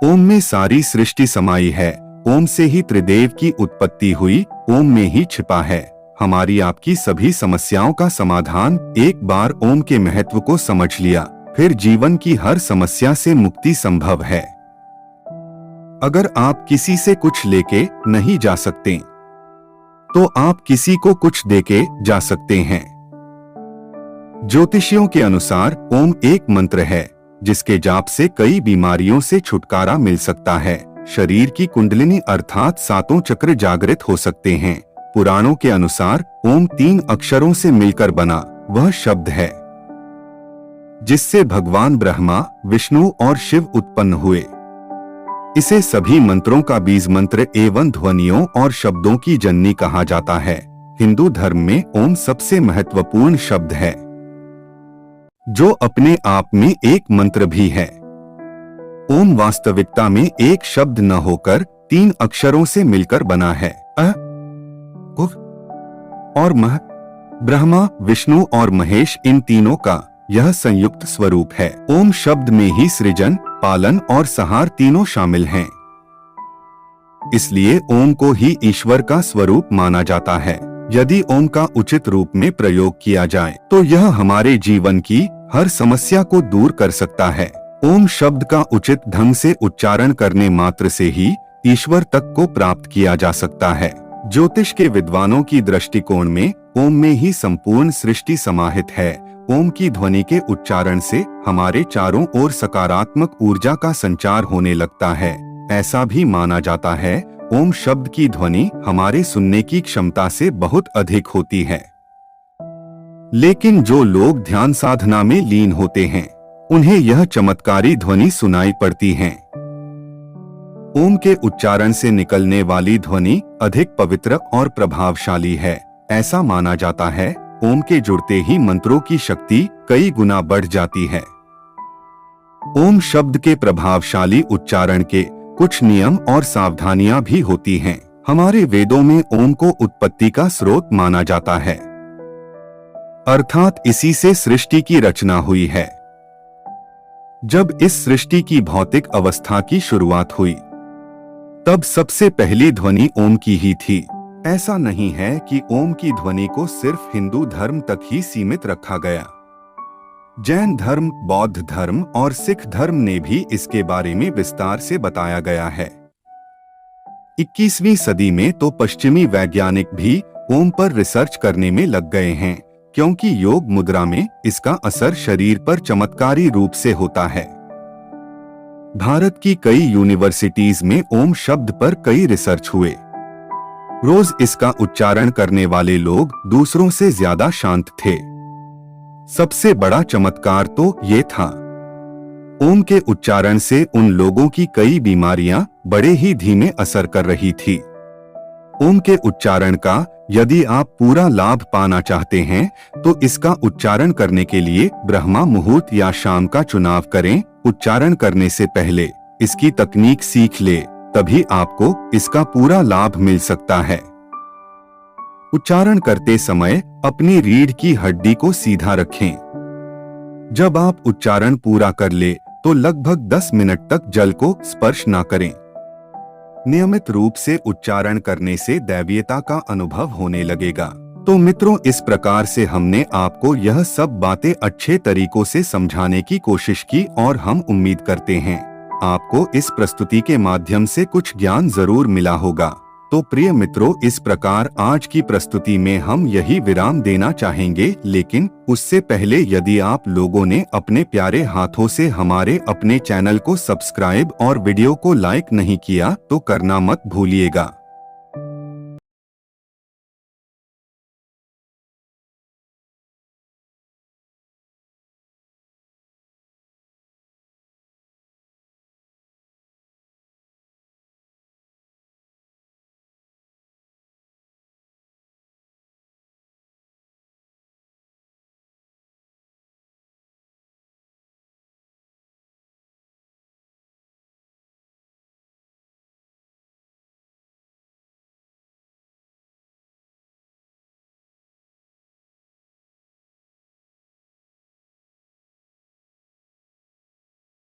ओम में सारी सृष्टि समाई है, ओम से ही त्रिदेव की उत्पत्ति हुई, ओम में ही छिपा है हमारी आपकी सभी समस्याओं का समाधान। एक बार ओम के महत्व को समझ लिया, फिर जीवन की हर समस्या से मुक्ति संभव है। अगर आप किसी से कुछ लेके नहीं जा सकते, तो आप किसी को कुछ देके जा सकते हैं। ज्योतिषियों के अनुसार ओम एक मंत्र है जिसके जाप से कई बीमारियों से छुटकारा मिल सकता है। शरीर की कुंडलिनी अर्थात सातों चक्र जागृत हो सकते हैं। पुराणों के अनुसार ओम 3 अक्षरों से मिलकर बना वह शब्द है जिससे भगवान ब्रह्मा, विष्णु और शिव उत्पन्न हुए। इसे सभी मंत्रों का बीज मंत्र एवं ध्वनियों और शब्दों की जननी कहा जाता है। हिंदू धर्म में ओम सबसे महत्वपूर्ण शब्द है, जो अपने आप में एक मंत्र भी है। ओम वास्तविकता में एक शब्द न होकर 3 अक्षरों से मिलकर बना है, अ, उफ और मह। ब्रह्मा, विष्णु और महेश, इन तीनों का यह संयुक्त स्वरूप है। ओम शब्द में ही सृजन, पालन और संहार तीनों शामिल हैं। इसलिए ओम को ही ईश्वर का स्वरूप माना जाता है। यदि ओम का उचित रूप में प्रयोग किया जाए तो यह हमारे जीवन की हर समस्या को दूर कर सकता है। ओम शब्द का उचित ढंग से उच्चारण करने मात्र से ही ईश्वर तक को प्राप्त किया जा सकता है। ज्योतिष के विद्वानों की दृष्टिकोण में ओम में ही संपूर्ण सृष्टि समाहित है। ओम की ध्वनि के उच्चारण से हमारे चारों ओर सकारात्मक ऊर्जा का संचार होने लगता है। ऐसा भी माना जाता है ओम शब्द की ध्वनि हमारे सुनने की क्षमता से बहुत अधिक होती है। लेकिन जो लोग ध्यान साधना में लीन होते हैं उन्हें यह चमत्कारी ध्वनि सुनाई पड़ती है। ओम के उच्चारण से निकलने वाली ध्वनि अधिक पवित्र और प्रभावशाली है। ऐसा माना जाता है ओम के जुड़ते ही मंत्रों की शक्ति कई गुना बढ़ जाती है। ओम शब्द के प्रभावशाली उच्चारण के कुछ नियम और सावधानियां भी होती हैं। हमारे वेदों में ओम को उत्पत्ति का स्रोत माना जाता है, अर्थात इसी से सृष्टि की रचना हुई है। जब इस सृष्टि की भौतिक अवस्था की शुरुआत हुई तब सबसे पहली ध्वनि ओम की ही थी। ऐसा नहीं है कि ओम की ध्वनि को सिर्फ हिंदू धर्म तक ही सीमित रखा गया। जैन धर्म, बौद्ध धर्म और सिख धर्म ने भी इसके बारे में विस्तार से बताया गया है। 21वीं सदी में तो पश्चिमी वैज्ञानिक भी ओम पर रिसर्च करने में लग गए हैं, क्योंकि योग मुद्रा में इसका असर शरीर पर चमत्कारी रूप से होता है। भारत की कई यूनिवर्सिटीज में ओम शब्द पर कई रिसर्च हुए। रोज इसका उच्चारण करने वाले लोग दूसरों से ज्यादा शांत थे। सबसे बड़ा चमत्कार तो ये था, ओम के उच्चारण से उन लोगों की कई बीमारियां बड़े ही धीमे असर कर रही थी। ओम के उच्चारण का यदि आप पूरा लाभ पाना चाहते हैं तो इसका उच्चारण करने के लिए ब्रह्मा मुहूर्त या शाम का चुनाव करें। उच्चारण करने से पहले इसकी तकनीक सीख ले, तभी आपको इसका पूरा लाभ मिल सकता है। उच्चारण करते समय अपनी रीढ़ की हड्डी को सीधा रखें। जब आप उच्चारण पूरा कर ले तो लगभग 10 मिनट तक जल को स्पर्श ना करें। नियमित रूप से उच्चारण करने से दैवीयता का अनुभव होने लगेगा। तो मित्रों, इस प्रकार से हमने आपको यह सब बातें अच्छे तरीकों से समझाने की कोशिश की और हम उम्मीद करते हैं आपको इस प्रस्तुति के माध्यम से कुछ ज्ञान जरूर मिला होगा। तो प्रिय मित्रों, इस प्रकार आज की प्रस्तुति में हम यही विराम देना चाहेंगे, लेकिन उससे पहले यदि आप लोगों ने अपने प्यारे हाथों से हमारे अपने चैनल को सब्सक्राइब और वीडियो को लाइक नहीं किया तो करना मत भूलिएगा।